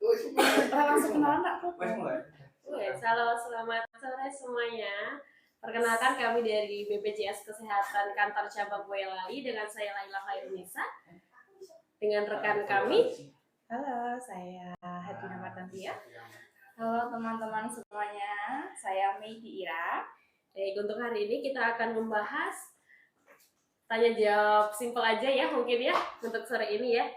Langsung kenalan tak? Halo, selamat sore semuanya. Perkenalkan kami dari BPJS Kesehatan Kantor Cabang Boyolali dengan saya Laila Khairunisa dengan rekan kami. Halo, saya Hadina Martantia. Halo teman-teman semuanya, saya Meidi Ira. Baik, untuk hari ini kita akan membahas tanya jawab simpel aja ya mungkin ya untuk sore ini ya.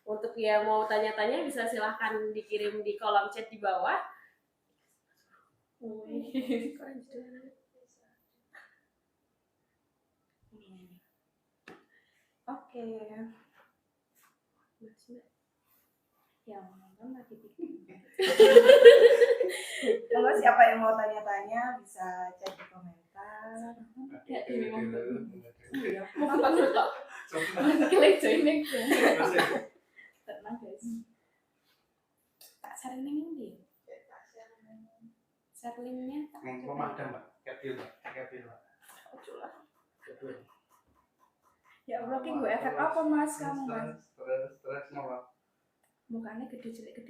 Untuk yang mau tanya-tanya bisa silahkan dikirim di kolom chat di bawah. Oke. Yang nonton lagi bikin. Kalau siapa yang mau tanya-tanya bisa chat di komentar. Apa tuh? Klik joining. Tenang guys. Tak sharing ini. Share linknya. Memadam Mbak, kapil Mbak. Ya Allah, gue efek apa mas kamu mas? Stres Mbak. Mukanya gede jelek.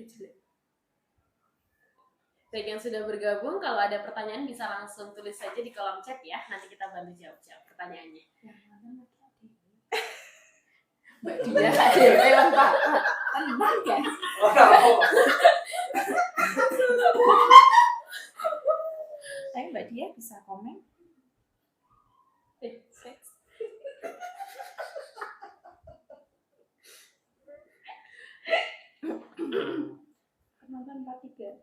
Baik, yang sudah bergabung, kalau ada pertanyaan bisa langsung tulis saja di kolom chat ya. Nanti kita bantu jawab pertanyaannya. Yang mana lagi? Mbak Dia ada lewat Pak. Tenang guys. Tapi Mbak Dia bisa komen. Seks. Penonton 43.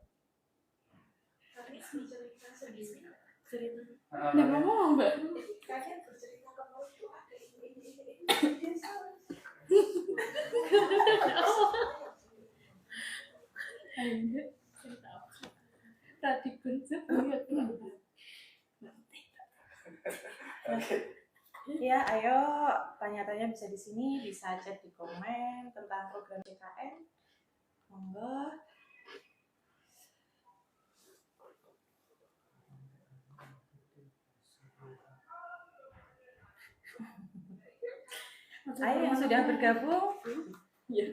Cerita. Nah, ngomong Mbak. Kalian bercerita ke mau itu ada ini. Ayo, cerita apa? Tadi kuncup lihat. Ya, ayo tanya-tanya bisa di sini, bisa chat di komen tentang program JKN. Monggo. Ayo yang sudah bergabung. Ya.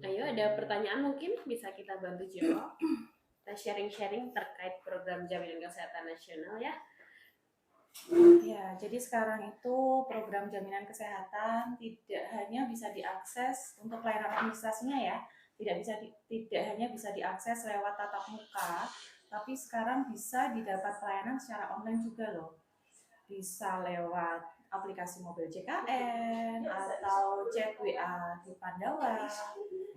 Ayo, ada pertanyaan mungkin bisa kita bantu jawab. Kita sharing-sharing terkait program jaminan kesehatan nasional ya. Ya, jadi sekarang itu program jaminan kesehatan tidak hanya bisa diakses untuk layanan administrasinya ya, tidak hanya bisa diakses lewat tatap muka, tapi sekarang bisa didapat pelayanan secara online juga loh. Bisa lewat aplikasi mobil JKN atau chat WA di Pandawa.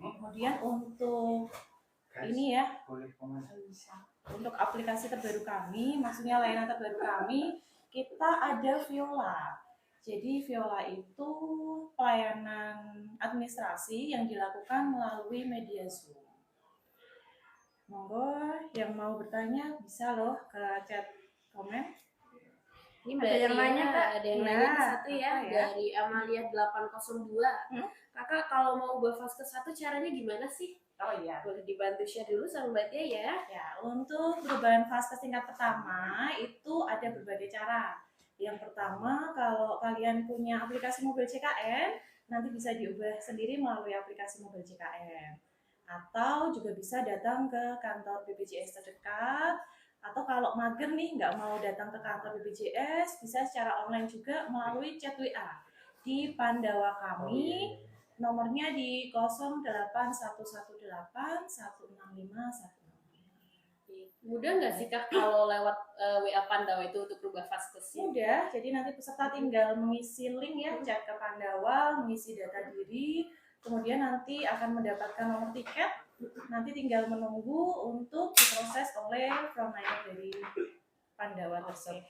Kemudian untuk ini ya, untuk aplikasi terbaru kami, maksudnya layanan terbaru kami, kita ada Viola. Jadi Viola itu pelayanan administrasi yang dilakukan melalui media Zoom. Monggo yang mau bertanya bisa loh ke chat komen. Ini Ada yang nanya, Kak? ada yang Ya, nanya satu ya, apa ya? dari Amalia 802. Kakak kalau mau ubah fase ke 1 caranya gimana sih? Oh iya. Boleh dibantu share dulu sama Mbak Tia ya. Ya, untuk perubahan fase tingkat pertama itu ada berbagai cara. Yang pertama, kalau kalian punya aplikasi mobil JKN, nanti bisa diubah sendiri melalui aplikasi mobil JKN. Atau juga bisa datang ke kantor BPJS terdekat. Atau kalau mager nih, nggak mau datang ke kantor BPJS, bisa secara online juga melalui chat WA di Pandawa kami. Nomornya di 08118165165. Mudah nggak sih Kak kalau lewat WA Pandawa itu untuk berubah vaskes? Mudah, jadi nanti peserta tinggal mengisi link ya, chat ke Pandawa, mengisi data diri, kemudian nanti akan mendapatkan nomor tiket, nanti tinggal menunggu untuk diproses oleh frontliner dari Pandawa tersebut.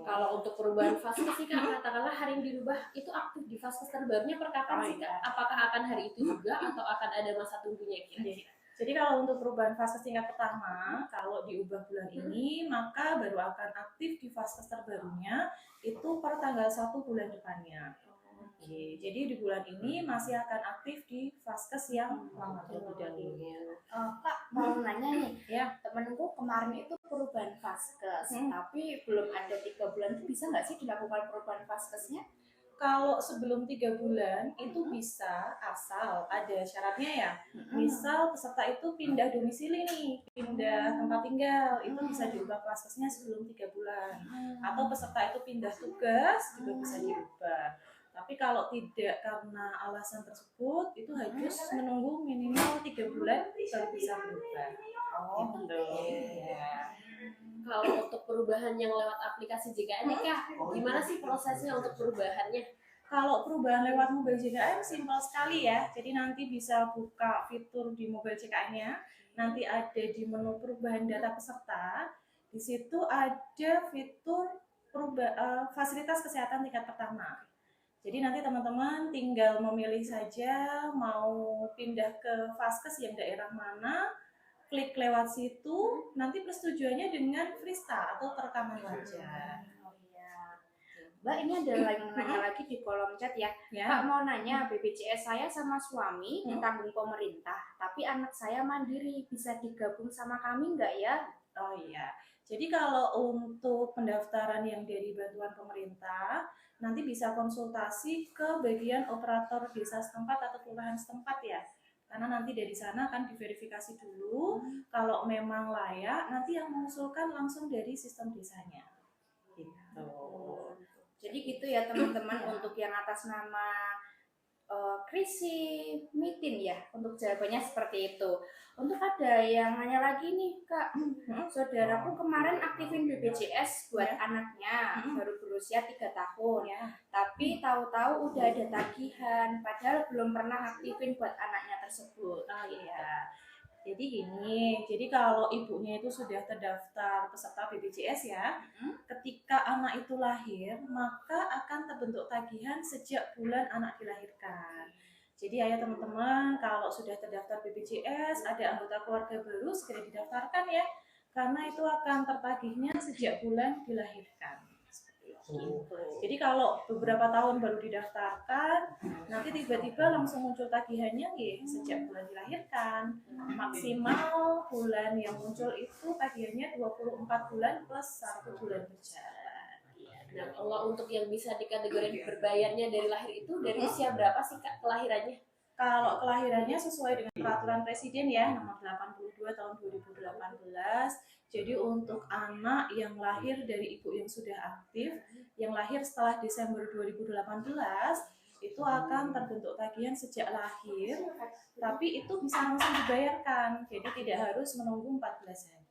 Kalau untuk perubahan vaskes sih Kak, katakanlah hari ini dirubah, itu aktif di vaskes terbarunya per kapan sih Kak? Apakah akan hari itu juga atau akan ada masa tunggunya kira-kira? Jadi kalau untuk perubahan vaskes tingkat pertama, kalau diubah bulan ini, maka baru akan aktif di vaskes terbarunya itu per tanggal 1 bulan depannya. Oke, jadi di bulan ini masih akan aktif di vaskes yang lama terlebih dahulu. Kak, mau nanya nih, Ya, temenku kemarin itu perubahan vaskes, tapi belum ada 3 bulan, bisa nggak sih dilakukan perubahan vaskesnya? Kalau sebelum 3 bulan itu bisa, asal ada syaratnya ya. Misal peserta itu pindah domisili nih, pindah tempat tinggal, itu bisa diubah Vaskesnya sebelum 3 bulan. Atau peserta itu pindah tugas juga bisa diubah. Tapi kalau tidak karena alasan tersebut, itu harus menunggu minimal 3 bulan baru bisa berubah. Oh, Gitu. Ya. Kalau untuk perubahan yang lewat aplikasi JKN nih Kak, gimana sih prosesnya untuk perubahannya? Kalau perubahan lewat mobile JKN simpel sekali ya. Jadi nanti bisa buka fitur di mobile JKN-nya. Nanti ada di menu perubahan data peserta. Di situ ada fitur fasilitas kesehatan tingkat pertama. Jadi nanti teman-teman tinggal memilih saja mau pindah ke Vaskes yang daerah mana, klik lewat situ, nanti persetujuannya dengan Frista atau perekaman wajah. Oh iya. Mbak, ini ada yang nanya lagi di kolom chat ya. Ya. Kak mau nanya, BPJS saya sama suami ditanggung pemerintah, tapi anak saya mandiri, bisa digabung sama kami nggak ya? Oh iya. Jadi kalau untuk pendaftaran yang dari bantuan pemerintah, nanti bisa konsultasi ke bagian operator desa setempat atau kelurahan setempat ya. Karena nanti dari sana akan diverifikasi dulu, kalau memang layak, nanti yang mengusulkan langsung dari sistem desanya. Gitu. Jadi gitu ya teman-teman, untuk yang atas nama Krisi Mitin ya, untuk jawabannya seperti itu. Untuk ada yang nanya lagi nih Kak, saudaraku kemarin aktifin BPJS buat anaknya, baru berusia 3 tahun. Ya. Tapi tahu-tahu udah ada tagihan, padahal belum pernah aktifin buat anaknya tersebut. Oh iya. Jadi gini, jadi kalau ibunya itu sudah terdaftar peserta BPJS ya, ketika anak itu lahir, maka akan terbentuk tagihan sejak bulan anak dilahirkan. Jadi ya teman-teman, kalau sudah terdaftar BPJS, ada anggota keluarga baru, segera didaftarkan ya, karena itu akan tertagihnya sejak bulan dilahirkan. Gitu. Jadi kalau beberapa tahun baru didaftarkan, nanti tiba-tiba langsung muncul tagihannya ya sejak bulan dilahirkan. Maksimal bulan yang muncul itu tagihannya 24 bulan plus 1 bulan berjalan. Nah, kalau untuk yang bisa dikategorikan berbayarnya dari lahir itu dari usia berapa sih Kak kelahirannya? Kalau kelahirannya sesuai dengan peraturan Presiden ya, nomor 82 tahun 2018. Jadi untuk anak yang lahir dari ibu yang sudah aktif, yang lahir setelah Desember 2018, itu akan terbentuk tagihan sejak lahir, tapi itu bisa langsung dibayarkan, jadi tidak harus menunggu 14 hari.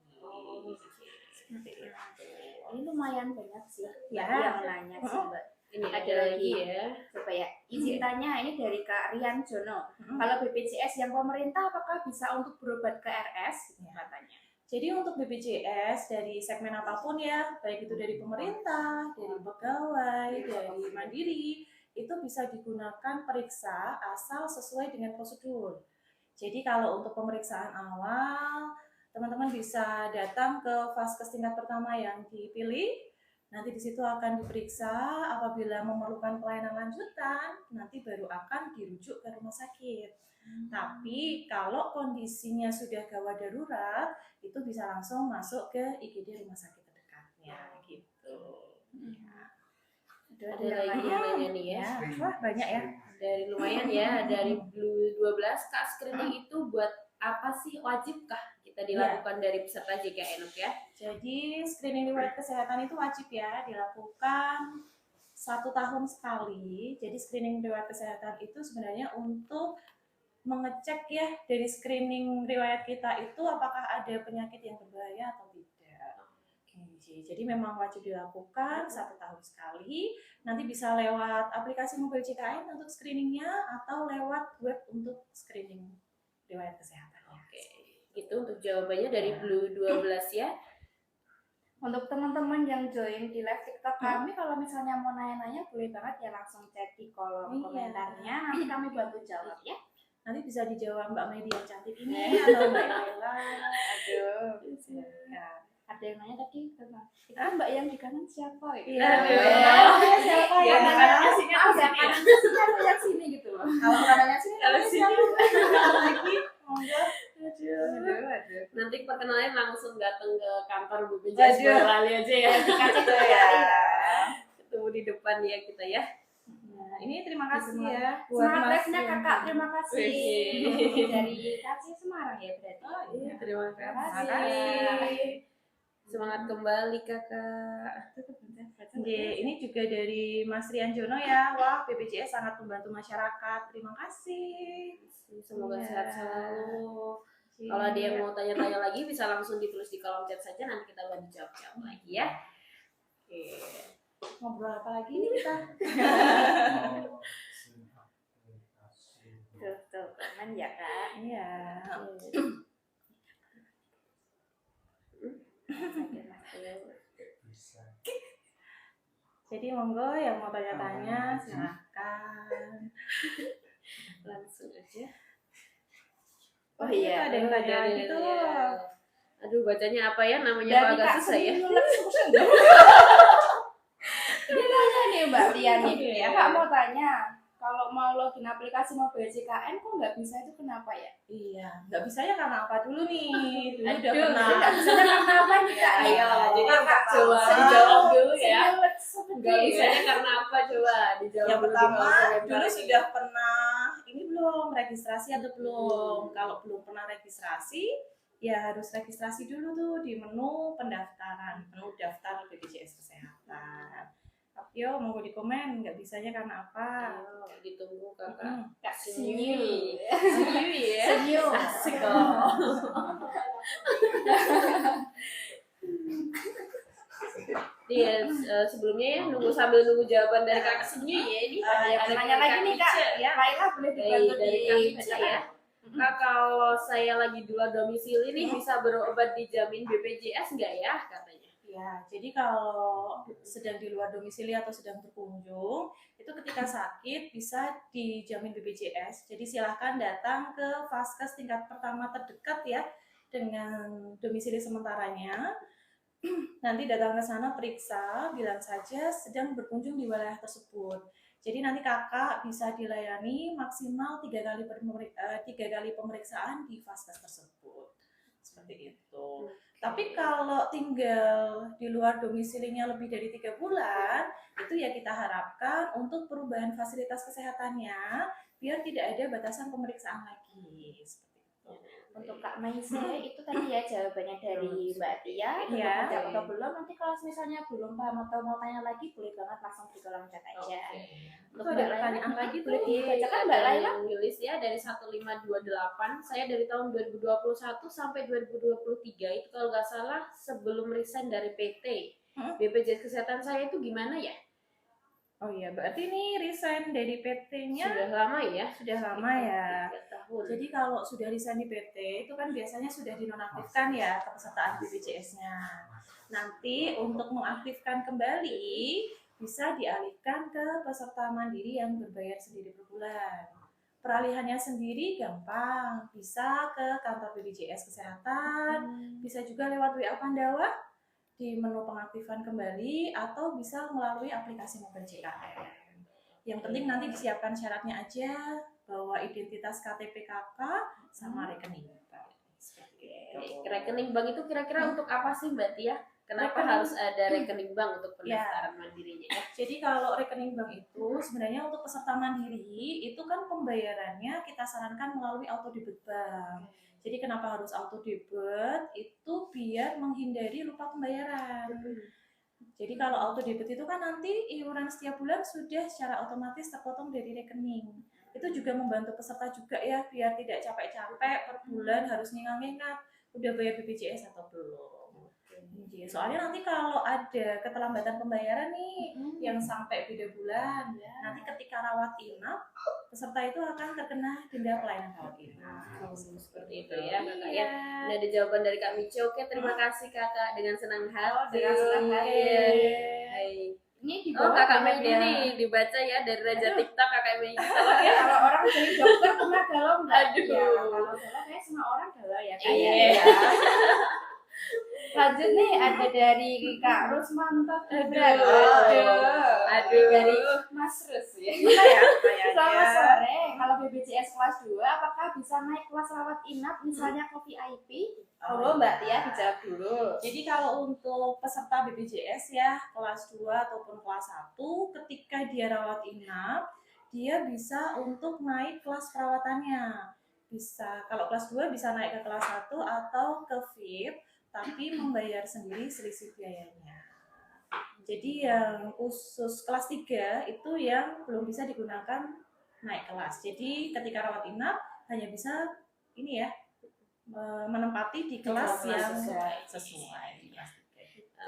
Ini lumayan banyak sih Ya. yang nanya sih Mbak. Ini Ada lagi ya. Coba ya, izin tanya, ini dari Kak Rian Jono. Kalau BPJS yang pemerintah apakah bisa untuk berobat ke RS? Katanya. Jadi untuk BPJS dari segmen apapun ya, baik itu dari pemerintah, dari pegawai, dari mandiri, itu bisa digunakan periksa asal sesuai dengan prosedur. Jadi kalau untuk pemeriksaan awal, teman-teman bisa datang ke Vaskes tingkat pertama yang dipilih. Nanti di situ akan diperiksa, apabila memerlukan pelayanan lanjutan, nanti baru akan dirujuk ke rumah sakit. Tapi kalau kondisinya sudah gawat darurat, itu bisa langsung masuk ke IGD rumah sakit terdekatnya gitu. Ada lagi yang nanya nih ya. Wah, banyak ya. Dari lumayan ya, dari Blue 12 Kak, screening itu buat apa sih, wajibkah kita dilakukan dari peserta JKN ya? Jadi screening riwayat kesehatan itu wajib ya dilakukan 1 tahun sekali. Jadi screening riwayat kesehatan itu sebenarnya untuk mengecek ya dari screening riwayat kita itu apakah ada penyakit yang berbahaya atau tidak. Jadi memang wajib dilakukan 1 tahun sekali. Nanti bisa lewat aplikasi mobile JKN untuk screeningnya atau lewat web untuk screening riwayat kesehatan. Oke, itu untuk jawabannya dari Blue 12 ya. Untuk teman-teman yang join di live TikTok kami, kalau misalnya mau nanya-nanya boleh banget ya langsung chat di kolom komentarnya, nanti kami bantu jawab ya. Nanti bisa dijawab Mbak Medi yang cantik ini atau Mbak Ella. Aduh, silakan. Ada yang nanya tadi tentang itu Mbak yang di kanan siapa ya? Iya. Siapa Ya, yang kanan nanya? sini Siapa yang sini gitu loh. Kalau kanannya sini, Kalau siapa? Lagi, monggo. Aduh. Nanti perkenalan langsung datang ke kantor BPJS Aduh. Boyolali aja ya. Dikasih tuh ya. Ketemu di depan ya kita ya. Nah, ini terima kasih ya Semangat Mas live-nya Rian. Kakak, terima kasih. Wih. Dari Kasih Semarang ya berarti. Oh iya, Terima terima kasih. kasih. Semangat kembali kakak. Oke, ini juga dari Mas Rian Jono ya. Wah, BPJS sangat membantu masyarakat. Terima kasih. Semoga Iya. sehat selalu. Kalau ada yang mau tanya-tanya lagi bisa langsung ditulis di kolom chat saja, nanti kita bantu jawab lagi ya. Oke. Ngobrol apa lagi nih kita? Tuh, aman ya Kak. Iya. Jadi monggo yang mau tanya-tanya silakan. Langsung aja. Oh iya, ada yang tanya lagi tuh. Aduh, bacanya apa ya? Namanya Dari kok agak Kak susah ya. Ini nanya nih Mbak Rian nih. Oke. Ya Kak mau tanya, kalau mau login aplikasi mobile JKN kok nggak bisa itu kenapa ya? Iya, nggak bisa ya karena apa dulu nih? Dulu udah Aduh, pernah. Nggak bisa karena apa nih Kak? Ayo, jadi Kakak coba jawab dulu ya. Nggak Gak bisanya karena apa coba dijawab Yang dulu di pertama, kolom komentar dulu ini. sudah pernah ini belum registrasi atau belum? Kalau belum pernah registrasi, ya harus registrasi dulu tuh di menu pendaftaran, menu daftar BPJS Kesehatan. Yo, mau di komen, nggak bisanya karena apa? Ayo, ditunggu kakak. Mm-mm. Senyum. Senyum ya. Senyum. Asik kok. Iya, sebelumnya ya sambil nunggu jawaban dari kakak Senyum ya ini. Yang nanya lagi nih Kak. Ya. Laila boleh dibantu Dari Kak Ica dibacakan? ya. Kak, kalau saya lagi di luar domisili nih bisa berobat dijamin BPJS nggak ya katanya? Ya, jadi kalau sedang di luar domisili atau sedang berkunjung, itu ketika sakit bisa dijamin BPJS. Jadi silahkan datang ke Vaskes tingkat pertama terdekat ya dengan domisili sementaranya. Nanti datang ke sana periksa, bilang saja sedang berkunjung di wilayah tersebut. Jadi nanti kakak bisa dilayani maksimal 3 kali pemeriksaan di Vaskes tersebut. Seperti itu. Tapi kalau tinggal di luar domisilinya lebih dari 3 bulan, itu ya kita harapkan untuk perubahan fasilitas kesehatannya, biar tidak ada batasan pemeriksaan lagi. Seperti itu. Untuk Kak Maise itu tadi ya jawabannya dari Mbak Tia. Belum Iya. jawab atau belum? Nanti kalau misalnya belum paham atau mau tanya lagi, boleh banget langsung di kolom chat aja. Itu ada pertanyaan lagi tuh. Boleh dibacakan Mbak Ada Laila? yang nulis ya dari 1528. Saya dari tahun 2021 sampai 2023 itu kalau nggak salah sebelum resign dari PT. BPJS Kesehatan saya itu gimana ya? Oh iya, berarti ini resign dari PT-nya Sudah lama ya? sudah lama ya. 3 tahun. Jadi kalau sudah resign di PT itu kan biasanya sudah dinonaktifkan ya kepesertaan BPJS-nya. Nanti untuk mengaktifkan kembali bisa dialihkan ke peserta mandiri yang berbayar sendiri per bulan. Peralihannya sendiri gampang, bisa ke kantor BPJS Kesehatan, bisa juga lewat WA Pandawa di menu pengaktifan kembali atau bisa melalui aplikasi mobile JKN. Yang penting nanti disiapkan syaratnya aja, bawa identitas KTP kakak sama rekening bank. Seperti itu. Rekening bank itu kira-kira untuk apa sih Mbak Tia? Kenapa Rekening- harus ada rekening bank untuk pendaftaran mandirinya ya? Jadi kalau rekening bank itu sebenarnya untuk peserta mandiri itu kan pembayarannya kita sarankan melalui auto debit bank. Jadi kenapa harus auto debit? Itu biar menghindari lupa pembayaran. Jadi kalau auto debit itu kan nanti iuran setiap bulan sudah secara otomatis terpotong dari rekening. Itu juga membantu peserta juga ya biar tidak capek-capek per bulan harus ngingat-ngingat udah bayar BPJS atau belum. Soalnya nanti kalau ada keterlambatan pembayaran nih yang sampai beda bulan, nanti ketika rawat inap peserta itu akan terkena denda pelayanan rawat inap. Seperti itu ya kakak ya. Iya. Ini ada jawaban dari Kak Mici. Oke, terima kasih kakak dengan senang hati. dengan senang hati. Hai. Ini di Oh bawah kakak ada Megi ya. nih dibaca ya dari Raja TikTok kakak Megi. Tolong ya. Kalau orang jadi dokter pernah galau nggak? Aduh. Ya, kalau galau kayak semua orang galau ya Kak. Iya. Ya. Lanjut nih ada dari Kak Rusmanto juga. Aduh. Dari Mas Mas Rus ya. Iya ya, Selamat sore. Kalau BPJS kelas 2, apakah bisa naik kelas rawat inap misalnya ke VIP? Monggo Mbak Tia dijawab dulu. Jadi kalau untuk peserta BPJS ya kelas 2 ataupun kelas 1, ketika dia rawat inap, dia bisa untuk naik kelas perawatannya. Bisa kalau kelas 2 bisa naik ke kelas 1 atau ke VIP, tapi membayar sendiri selisih biayanya. Jadi yang khusus kelas 3 itu yang belum bisa digunakan naik kelas. Jadi ketika rawat inap hanya bisa ini ya menempati di kelas yang sesuai.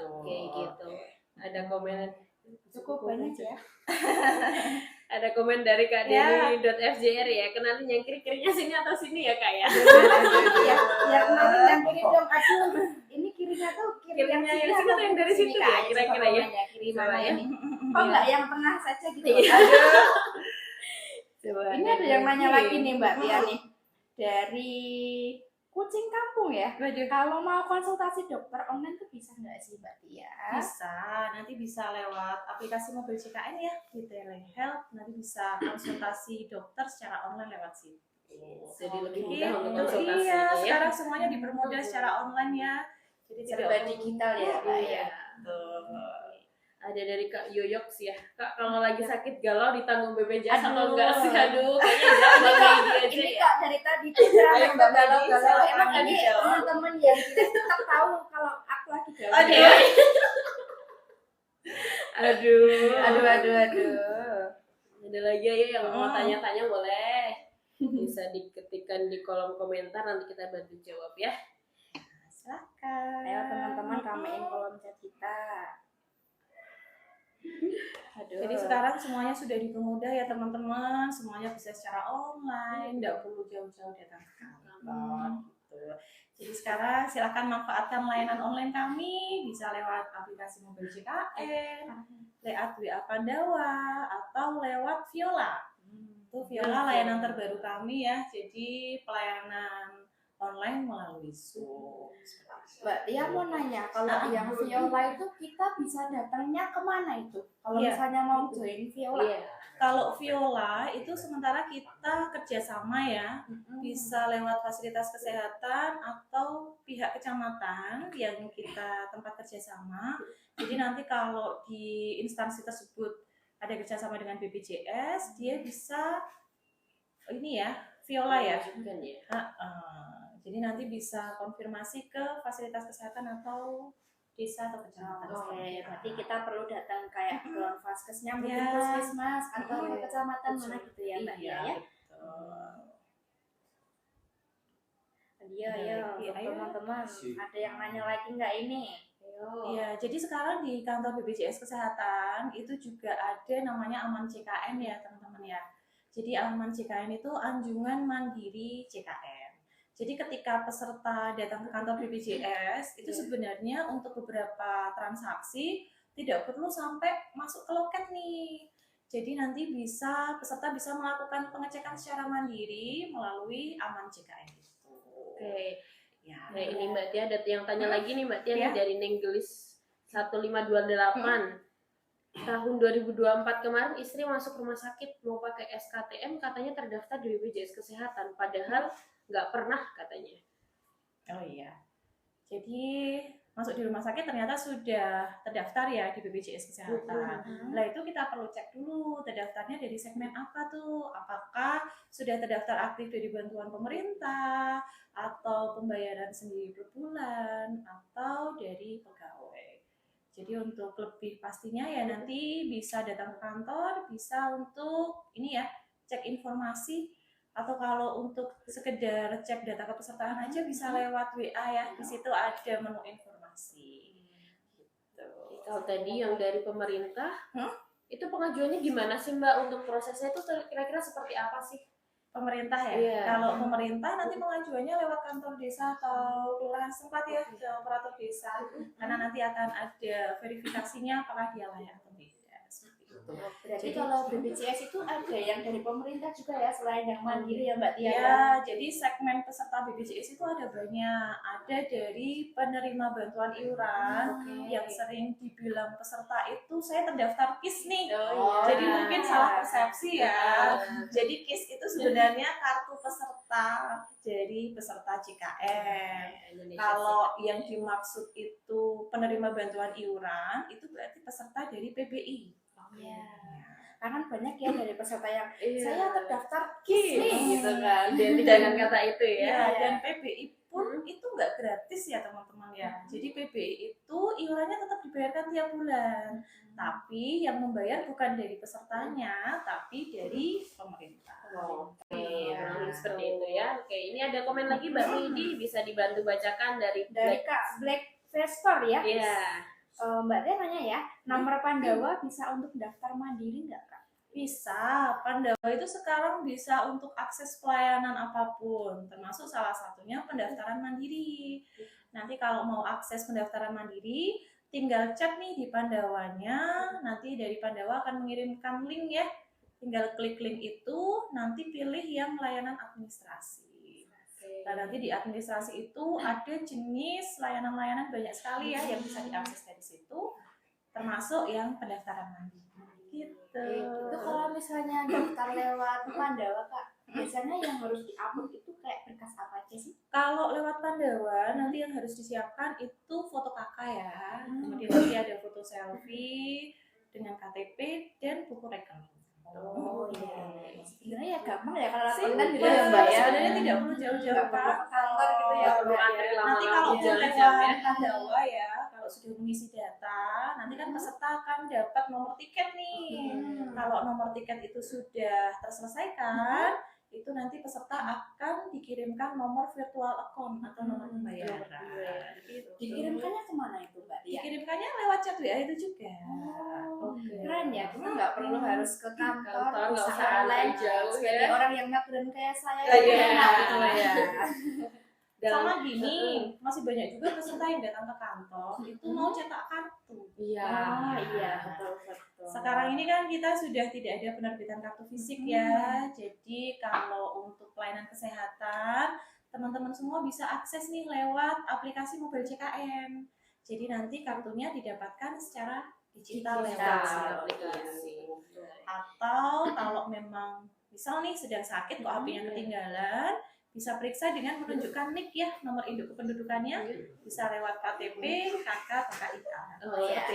Oke, gitu. Ada komen Cukup banyak ya. ada komen dari Kak Ya. Deni.fjr ya. Kenalin yang kiri-kirinya sini atau sini ya Kak ya? Ya, yang nanti yang kiri dong. Aduh, ini kirinya tuh kiri yang Kirinya sini yang sini atau atau yang dari sini, situ Kak? ya, Coba kira-kira ya? komen kiri Coba mana ya. ini? Kok nggak yang tengah saja gitu? Iya. Aduh. Coba Ini ada yang nanya lagi nih Mbak Hmm. Tia nih. Dari Kucing Kampung ya. Kalau mau konsultasi dokter online tuh bisa nggak sih Mbak Tia? Bisa, nanti bisa lewat aplikasi mobil CKN ya di Telehealth, nanti bisa konsultasi dokter secara online lewat situ. Jadi lebih Gitu. mudah untuk konsultasinya Iya, ya. sekarang semuanya dipermudah secara online ya. Jadi tidak Serba perlu- digital ya Mbak ya. Iya. Betul. Ada dari Kak Yoyoks ya. Kak, kalau lagi sakit galau ditanggung BPJS atau Aduh. enggak sih? Aduh, kayaknya enggak bang Medi aja Ini ya. Kak dari tadi tuh cerama Ayo, Mbak Mbak Medi, galau-galau. silakan Emang ini dijawab. teman-teman yang kita tetap tahu kalau aku lagi galau. Aduh. Aduh. Ada lagi ya yang mau Hmm. tanya-tanya boleh. Bisa diketikkan di kolom komentar, nanti kita bantu jawab ya. Silakan. Ayo teman-teman ramein kolom chat kita. Aduh. Jadi sekarang semuanya sudah dipermudah ya teman-teman, semuanya bisa secara online, tidak perlu jauh-jauh datang ke kantor gitu. Jadi sekarang silakan manfaatkan layanan online kami, bisa lewat aplikasi mobil JKN, lewat WA Pandawa, atau lewat Viola. Itu Viola layanan terbaru kami ya, jadi pelayanan online melalui Zoom. Mbak Tia mau nanya, kalau yang Viola itu kita bisa datangnya kemana itu? Kalau Iya. misalnya mau join Viola, Iya. Kalau Viola itu sementara kita kerjasama ya, Hmm. bisa lewat fasilitas kesehatan atau pihak kecamatan yang kita tempat kerjasama. Jadi nanti kalau di instansi tersebut ada kerjasama dengan BPJS, dia bisa ini ya Viola ya. Kan ya. Jadi nanti bisa konfirmasi ke fasilitas kesehatan atau desa atau kecamatan. Oke, berarti kita perlu datang kayak ke vaskesnya mungkin Ya. puskesmas atau ke kecamatan mana gitu ya Mbak Iya, ya. betul. Iya, ya, Iya, ayo. teman-teman, ada yang nanya lagi nggak ini? Ayo. Iya, jadi sekarang di kantor BPJS Kesehatan itu juga ada namanya Aman CKN ya teman-teman ya. Jadi Aman CKN itu anjungan mandiri CKN. Jadi ketika peserta datang ke kantor BPJS itu sebenarnya untuk beberapa transaksi tidak perlu sampai masuk ke loket nih. Jadi nanti peserta bisa melakukan pengecekan secara mandiri melalui Aman CKN itu. Oke. Ya. Nah, ini Mbak Tia ada yang tanya lagi nih Mbak Tia Ya. nih dari Nenggelis 1528. Tahun 2024 kemarin istri masuk rumah sakit mau pakai SKTM, katanya terdaftar di BPJS Kesehatan, padahal nggak pernah katanya. Oh iya. Jadi masuk di rumah sakit ternyata sudah terdaftar ya di BPJS Kesehatan. Nah itu kita perlu cek dulu terdaftarnya dari segmen apa tuh. Apakah sudah terdaftar aktif dari bantuan pemerintah atau pembayaran sendiri per bulan atau dari pegawai. Jadi untuk lebih pastinya ya nanti bisa datang ke kantor, bisa untuk ini ya cek informasi, atau kalau untuk sekedar cek data kepesertaan aja bisa lewat WA ya. Di situ ada menu informasi. Gitu. Kalau tadi yang dari pemerintah, Hmm? itu pengajuannya gimana sih Mbak? Untuk prosesnya itu kira-kira seperti apa sih? Pemerintah ya. Iya. Kalau pemerintah nanti pengajuannya lewat kantor desa atau kelurahan setempat ya, ke operator desa. Karena nanti akan ada verifikasinya apakah dia layak atau tidak. Seperti Berarti kalau BPJS itu ada yang dari pemerintah juga ya selain yang mandiri ya Mbak Tia? Ya, jadi segmen peserta BPJS itu ada banyak. Ada dari penerima bantuan iuran yang sering dibilang peserta itu saya terdaftar KIS nih. Oh, Jadi iya. mungkin salah persepsi ya. Jadi KIS itu sebenarnya kartu peserta. Jadi peserta JKN. Kalau yang dimaksud itu penerima bantuan iuran itu berarti peserta dari PBI. Iya. Karena banyak ya dari peserta yang Iya. saya terdaftar KIS nih gitu kan. Identik dengan kata itu ya. Ya, dan PBI pun itu nggak gratis ya teman-teman ya. Jadi PBI itu iurannya tetap dibayarkan tiap bulan. Tapi yang membayar bukan dari pesertanya, tapi dari pemerintah. Oke, kurang lebih seperti itu ya. Oke, ini ada komen lagi Mbak Widi, bisa dibantu bacakan dari Kak Black Vestor ya. Iya. Mbak Tia nanya ya, nomor Pandawa bisa untuk daftar mandiri nggak Kak? Bisa, Pandawa itu sekarang bisa untuk akses pelayanan apapun, termasuk salah satunya pendaftaran mandiri. Nanti kalau mau akses pendaftaran mandiri, tinggal chat nih di Pandawanya, nanti dari Pandawa akan mengirimkan link ya. Tinggal klik link itu, nanti pilih yang layanan administrasi. Nah, nanti di administrasi itu ada jenis layanan-layanan banyak sekali ya yang bisa diakses dari situ, termasuk yang pendaftaran mandiri. Gitu. Itu kalau misalnya daftar lewat Pandawa Kak, biasanya yang harus di-upload itu kayak berkas apa aja sih? Kalau lewat Pandawa, nanti yang harus disiapkan itu foto KK ya, kemudian nanti ada foto selfie dengan KTP dan buku rekening. Oh iya. Sebenarnya ya gampang ya kalau Simpel, kan gitu ya Mbak ya. sebenarnya tidak perlu jauh-jauh Nggak perlu Pak. ke kantor gitu ya Perlu Mbak antri ya. lama-lama Nanti kalau di udah jam-jam ya. lewat Pandawa ya, kalau sudah mengisi data, nanti kan peserta akan dapat nomor tiket nih. Kalau nomor tiket itu sudah terselesaikan, itu nanti peserta akan dikirimkan nomor virtual account atau nomor pembayaran. Gitu. Dikirimkannya kemana itu Mbak Tia? Dikirimkannya lewat chat WA itu juga. Keren ya, kita nggak perlu harus ke kantor, Kantor, nggak bisa usah online jauh sebagai ya. orang yang mageran kayak saya. Iya. Enak gitu ya. Sama gini, masih banyak juga peserta yang datang ke kantor itu mau cetak kartu. Iya. Oh iya, betul. Sekarang ini kan kita sudah tidak ada penerbitan kartu fisik ya. Jadi kalau untuk pelayanan kesehatan, teman-teman semua bisa akses nih lewat aplikasi mobile JKN. Jadi nanti kartunya didapatkan secara digital lewat aplikasi. Atau kalau memang misal nih sedang sakit kok HP-nya ketinggalan, bisa periksa dengan menunjukkan NIK ya, nomor induk kependudukannya, bisa lewat KTP, KK, atau KIA. Oh iya.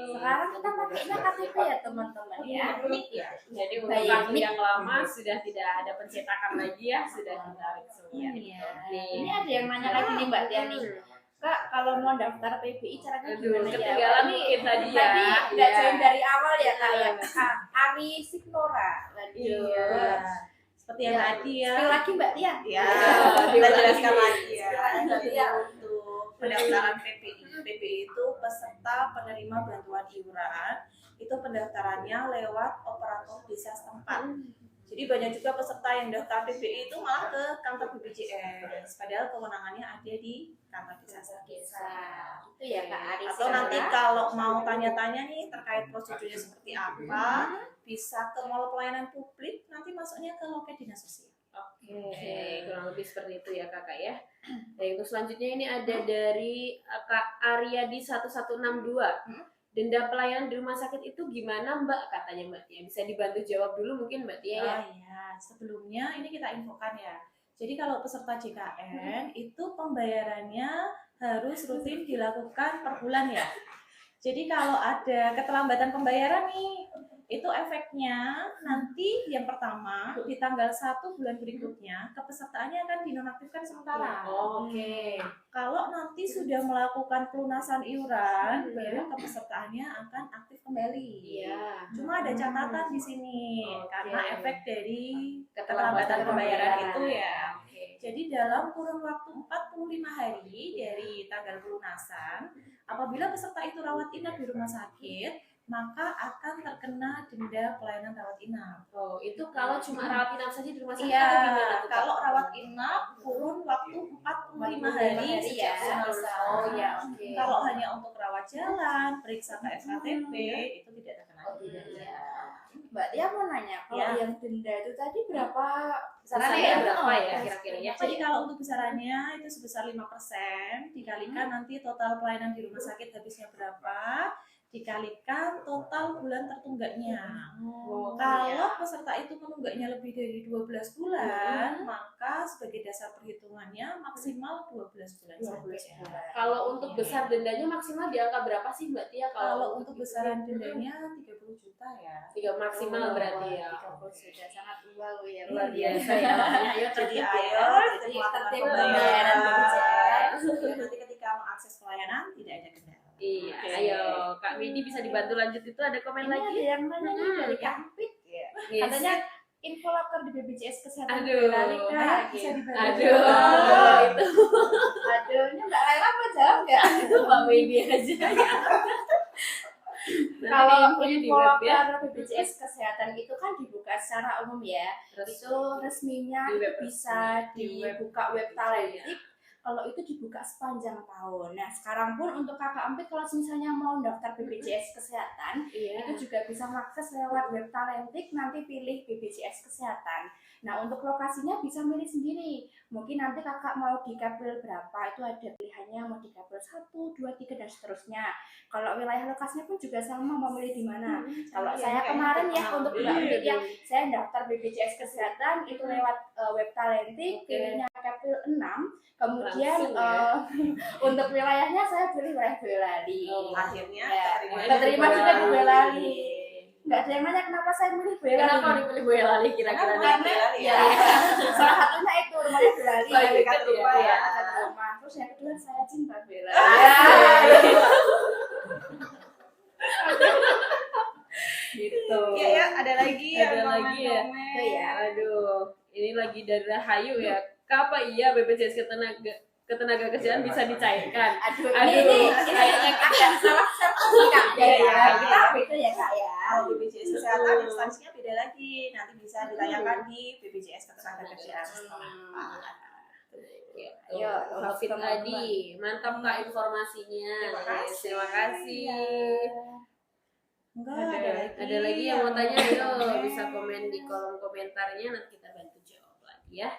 Sekarang kita pakainya KTP ya teman-teman ya. NIK ya. Jadi untuk Baik. kartu yang lama sudah tidak ada pencetakan lagi ya, sudah ditarik semua. Iya. Ini ada yang nanya lagi nih Mbak Tia nih. Kak, kalau mau daftar PBI caranya Aduh, gimana ya? ketinggalan Tadi- mungkin tadi ya. Tadi nggak Iya. join dari awal ya Kak ya. Kak Ari Signora. Iya. Seperti yang tadi ya. Sekali lagi Mbak Tia. Ya, Iya, kita jelaskan lagi ya. Silakan, Mbak Tia. Untuk pendaftaran PPI, PPI itu peserta penerima bantuan iuran, itu pendaftarannya lewat operator desa setempat. Jadi banyak juga peserta yang daftar PPI itu malah ke kantor BPJS, padahal kewenangannya ada di kantor desa setempat. Itu ya Kak Ari Atau nanti kalau mau tanya-tanya nih terkait prosedurnya seperti apa, bisa ke mall pelayanan publik, nanti masuknya ke loket dinas sosial. Oke, kurang lebih seperti itu ya kakak ya. Nah, untuk selanjutnya ini ada dari Kak Aryadi 1162. Denda pelayanan di rumah sakit itu gimana Mbak, katanya Mbak Tia? Bisa dibantu jawab dulu mungkin Mbak Tia ya. Iya, sebelumnya ini kita infokan ya. Jadi kalau peserta JKN itu pembayarannya harus rutin dilakukan per bulan ya. Jadi kalau ada keterlambatan pembayaran nih, itu efeknya nanti yang pertama di tanggal 1 bulan berikutnya kepesertaannya akan dinonaktifkan sementara. Oke. Kalau nanti sudah melakukan pelunasan iuran, baru kepesertaannya akan aktif kembali. Iya. Cuma ada catatan di sini Oke. karena efek dari Keterlambatan keterlambatan pembayaran pembayaran. itu ya. Oke. Jadi dalam kurun waktu 45 hari dari tanggal pelunasan, apabila peserta itu rawat inap di rumah sakit, maka akan terkena denda pelayanan rawat inap. Oh, itu kalau cuma rawat inap saja di rumah sakit Iya, atau gimana tuh, Kak? kalau rawat inap kurun waktu 45 hari sejak ya. pelunasan. Oh ya, oke. Kalau hanya untuk rawat jalan, periksa ke SKTP, itu tidak terkena Oh, tidak, denda. ya. Mbak Tia mau nanya, kalau Ya. yang denda itu tadi berapa Besarannya ya? berapa ya Oh, kira-kira ya? Jadi kalau untuk besarannya itu sebesar 5% dikalikan nanti total pelayanan di rumah sakit habisnya berapa, dikalikan total bulan tertunggaknya. Oh, Kalau peserta itu menunggaknya lebih dari 12 bulan, maka sebagai dasar perhitungannya maksimal 12 bulan 12 saja. bulan. Kalau untuk besar dendanya maksimal di angka berapa sih Mbak Tia? Kalau untuk besaran dendanya 30 juta ya. 3 maksimal berarti ya. 30 sudah sangat wow ya, Luar luar biasa biasa ya. ya. Ayo Jadi tertib ayo ya. Jadi melakukan tertib pembayaran pembayaran BPJS. Ya, nanti ketika mengakses pelayanan tidak ada kendala. Iya, Oke. ayo Kak Midi bisa dibantu lanjut itu ada komen Ini lagi? ada yang nanya nih dari Kak Ampit ya. Yes. Katanya info loker di BPJS Kesehatan Aduh. Boyolali, Kak. Bisa Gitu. dibantu. Aduh, itu Aduh, ini Mbak Laila mau jawab nggak? Mbak Midi aja. Kalau Nanti info di web ya. loker BPJS Kesehatan itu kan dibuka secara umum ya. Terus Itu resminya Di web bisa resmi. Di web dibuka web BPJS. Talentik. Kalau itu dibuka sepanjang tahun. Nah, sekarang pun untuk Kakak Ampit kalau misalnya mau daftar BPJS Kesehatan, Iya. itu juga bisa mengakses lewat web Talentik, nanti pilih BPJS Kesehatan. Nah, untuk lokasinya bisa milih sendiri. Mungkin nanti kakak mau di kapil berapa, itu ada pilihannya mau di kapil 1, 2, 3, dan seterusnya. Kalau wilayah lokasinya pun juga sama, mau milih di mana. Kalau saya kemarin ya, untuk Mbak Ampit ya, saya daftar BPJS Kesehatan, itu lewat web Talentik, Oke. pilihnya kapil 6, kemudian Langsung ya. untuk wilayahnya saya pilih wilayah Boyolali. Oh, Akhirnya Ya, keterima. keterima juga di Boyolali. Nggak ada yang nanya kenapa saya milih Boyolali. Kenapa dipilih Boyolali kira-kira? Karena nih? Boyolali Ya, salah satunya itu rumahnya Boyolali. Oh, dekat dekat rumah ya. ya, dekat rumah. Terus yang kedua saya cinta Boyolali. Gitu. Iya ya, ada lagi Ada yang lagi ya? komen-komen. Itu ya. Aduh, ini lagi dari Rahayu ya. Apa iya BPJS ketenaga kerjaan bisa dicairkan? Aduh, Aduh. ini agak salah sertifikat ya. Iya, iya. Kita itu ya Kak ya. Kalau BPJS Kesehatan instansinya beda lagi. Nanti bisa ditanyakan di BPJS Ketenagakerjaan setempat. Ayo, untuk Fit teman-teman. Adi, mantap Kak informasinya. Terima kasih. Terima kasih. Enggak, Ada lagi yang mau tanya, ayo bisa komen di kolom komentarnya, nanti kita bantu jawab lagi ya.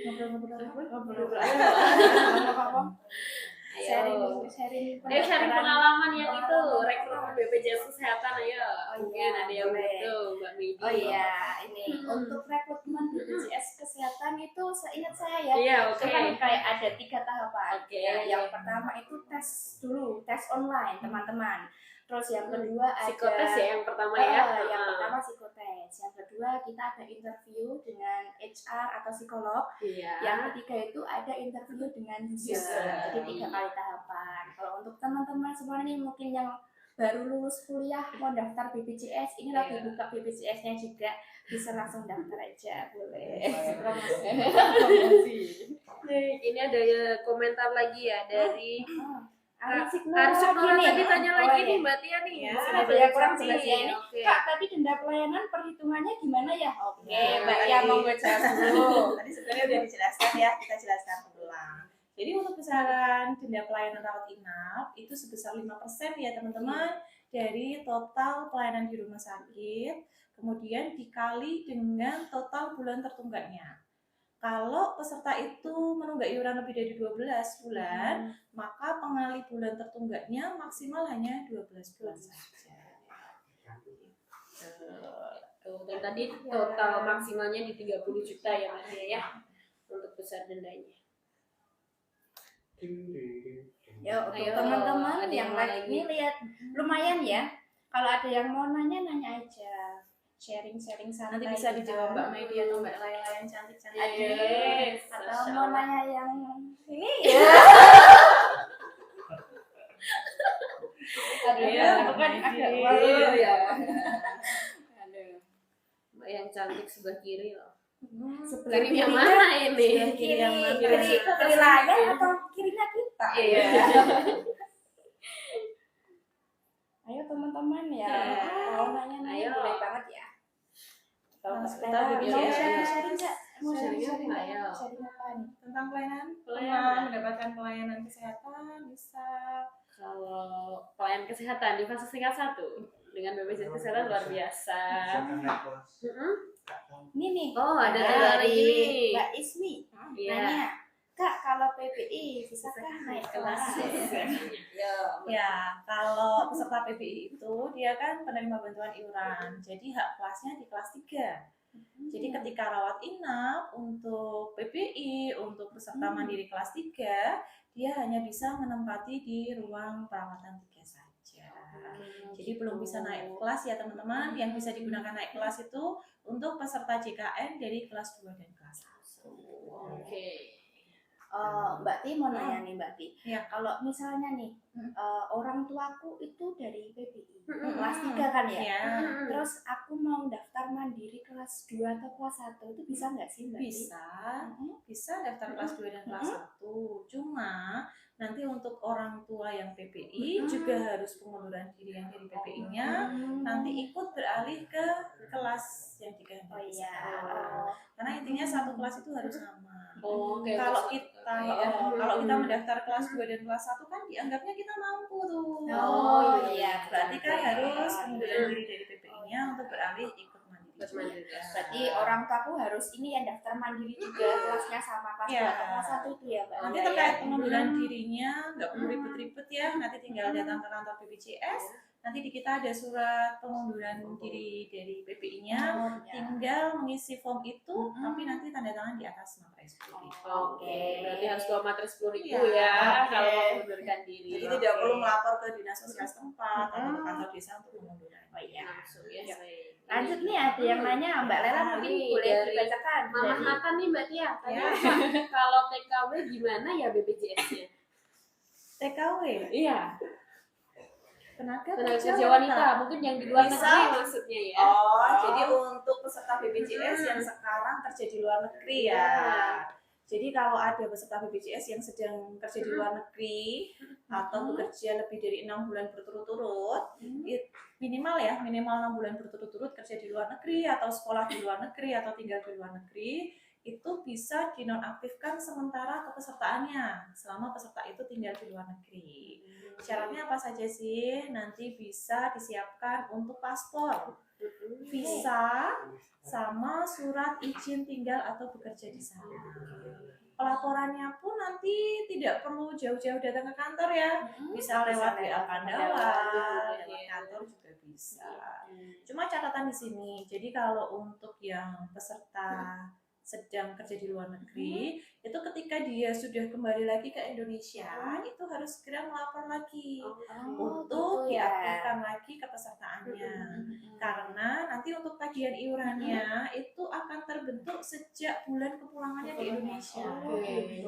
Ngobrol-ngobrol. Ayo. sharing Dia sharing pengalaman yang itu, rekrutmen BPJS Kesehatan, ayo. Oh, Mungkin iya, ada yang boleh. butuh, Mbak Midi. Oh iya, ini untuk rekrutmen BPJS Kesehatan itu seingat saya ya, Iya, itu oke. kan kayak ada 3 tahapan. Oke. Ya, yang pertama itu tes dulu, tes online teman-teman. Terus yang kedua ada Psikotes ya yang pertama ya. yang Ah. pertama psikotes, yang kedua kita ada interview dengan HR atau psikolog. Iya. Yang ketiga itu ada interview dengan user. Jadi 3 kali tahapan. Kalau untuk teman-teman semua ini mungkin yang baru lulus kuliah mau daftar BPJS, ini lagi Iya. buka BPJS-nya juga, bisa langsung daftar aja, boleh. Ini ada komentar lagi ya dari Arsik Arsik Nora tadi tanya lagi ya. nih Mbak Tia nih. Ya, Bisa ada yang kurang dibantu jelas ya ini. Oke. Kak, tadi denda pelayanan perhitungannya gimana ya? Oke, Ya, Mbak tadi- ya mau gue jawab dulu. Tadi sebenarnya udah dijelaskan ya, kita jelaskan ulang. Jadi untuk besaran denda pelayanan rawat inap itu sebesar 5% ya teman-teman dari total pelayanan di rumah sakit, kemudian dikali dengan total bulan tertunggaknya. Kalau peserta itu menunggak iuran lebih dari 12 bulan, maka pengali bulan tertunggaknya maksimal hanya 12 bulan saja. Tuh, dan tadi total maksimalnya di 30 juta ya Mbak Tia ya untuk besar dendanya. Ya, untuk Ayo, teman-teman ada yang yang mau lagi lagi? lihat lumayan ya. Kalau ada yang mau nanya aja. Sharing-sharing santai. Nanti bisa kita. dijawab Mbak Medi atau Mbak Laila yang cantik-cantik. Yes, Atau Masya mau Allah. nanya yang ini ya. Aduh, Iya, bukan Mbak agak Medi. malu ya. Aduh. Mbak yang cantik sebelah kiri loh. Sebelah Kiri yang kirinya- mana ini? sebelah kiri yang mana? Kiri Kiri kita kiri layar atau kirinya kita? Iya. Ayo teman-teman ya, Ya. mau nanya-nanya Ayo. boleh banget ya. Atau Nah, Mbak sebentar, Lela, Bibi, mau ya. sharing-sharing nggak? Mau Sharing sharing-sharing apa? nggak? Ayo. Sharing apa nih? Tentang pelayanan, Pelayanan. mendapatkan pelayanan kesehatan bisa Kalau pelayanan kesehatan di fase tingkat 1 dengan BPJS Kesehatan luar biasa. Silakan naik kelas. Ini nih. Oh, ada dari lagi. Mbak Ismi. Iya. Nanya, Kak, kalau PPI bisakah naik kelas? Ya, kalau peserta PBI itu dia kan penerima bantuan iuran, jadi hak kelasnya di kelas 3. Jadi ketika rawat inap untuk PBI, untuk peserta mandiri kelas 3, dia hanya bisa menempati di ruang perawatan 3 saja. Jadi belum bisa naik kelas ya teman-teman. Yang bisa digunakan naik kelas itu untuk peserta JKN dari kelas 2 dan kelas 1. Oke. Mbak Ti mau nanya nih Mbak Ti. Iya. Kalau misalnya nih orang tuaku itu dari PPI Mm-mm. kelas 3 kan ya. Ya, Terus aku mau daftar mandiri kelas 2 atau kelas 1 itu bisa nggak sih Mbak Ti? bisa daftar kelas 2 dan kelas 1. Cuma nanti untuk orang tua yang PPI juga harus pengunduran diri yang dari PPI-nya nanti ikut beralih ke kelas yang Oh dikehendaki iya. sekolah. Karena intinya satu kelas itu harus sama. Oke. Kalau terus- kita ya. kalau kita mendaftar kelas 2 dan kelas 1 kan dianggapnya kita mampu tuh. Oh iya, Berarti kan betul. harus pengunduran diri dari PPI-nya untuk beralih ikut mandiri. Ikut mandiri. Berarti orang tuaku harus ini ya daftar mandiri juga kelasnya sama kelas 2 Iya. atau kelas 1 itu ya Mbak. Nanti Iya, terkait ya. pengunduran dirinya nggak perlu ribet-ribet ya, nanti tinggal datang ke kantor BPJS, nanti di kita ada surat pengunduran diri dari PPI-nya, Oh, iya. tinggal mengisi form itu, tapi nanti tanda tangan di atas materai SPP. Oke, berarti harus bawa materi 10.000 Iya, ya oke. kalau mau mengundurkan diri. Jadi tidak perlu melapor ke dinas sosial setempat atau ke kantor desa untuk pengunduran. Oh iya. Langsung ya. Iya. baik. Lanjut nih ada yang nanya Mbak Lela mungkin Ini boleh dari dibacakan. Mama Dari- Nathan nih Mbak Tia. Tadi Ya. kalau TKW gimana ya BPJS-nya? TKW, Iya. tenaga Tenaga kerja kerja wanita, mungkin yang di luar Bisa. negeri maksudnya ya. Oh, jadi untuk peserta BPJS yang sekarang kerja di luar negeri ya. Iya. Jadi kalau ada peserta BPJS yang sedang kerja di luar negeri atau bekerja lebih dari 6 bulan berturut-turut, minimal 6 bulan berturut-turut kerja di luar negeri atau sekolah di luar negeri atau tinggal di luar negeri, itu bisa dinonaktifkan sementara kepesertaannya selama peserta itu tinggal di luar negeri. Syaratnya apa saja sih? Nanti bisa disiapkan untuk paspor, visa, sama surat izin tinggal atau bekerja di sana. Pelaporannya pun nanti tidak perlu jauh-jauh datang ke kantor ya, bisa lewat WA Pandawa, lewat kantor juga bisa. Cuma catatan di sini, jadi kalau untuk yang peserta sedang kerja di luar negeri, itu ketika dia sudah kembali lagi ke Indonesia, itu harus segera melapor lagi untuk gitu ya. diaktifkan lagi kepesertaannya. Karena nanti untuk tagihan iurannya itu akan terbentuk sejak bulan kepulangannya di Indonesia. Oke.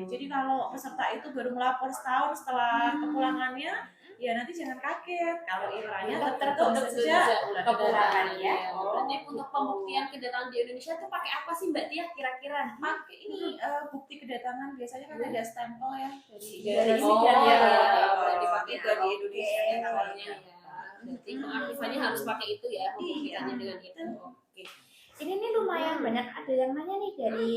Jadi kalau peserta itu baru melapor setahun setelah kepulangannya, ya nanti jangan kaget kalau iurannya terbentuk sejak bulan kepulangan ya. Berarti untuk pembuktian kedatangan di Indonesia itu pakai apa sih Mbak Tia kira-kira? Pakai ini bukti kedatangan biasanya kan ada stempel ya dari Dari imigran ya. berarti pakai Oke. dari Indonesia ya Awalnya awalnya. ya. Berarti pengaktifannya harus pakai itu ya, pembuktiannya dengan itu. Oke. Ini nih lumayan banyak ada yang nanya nih dari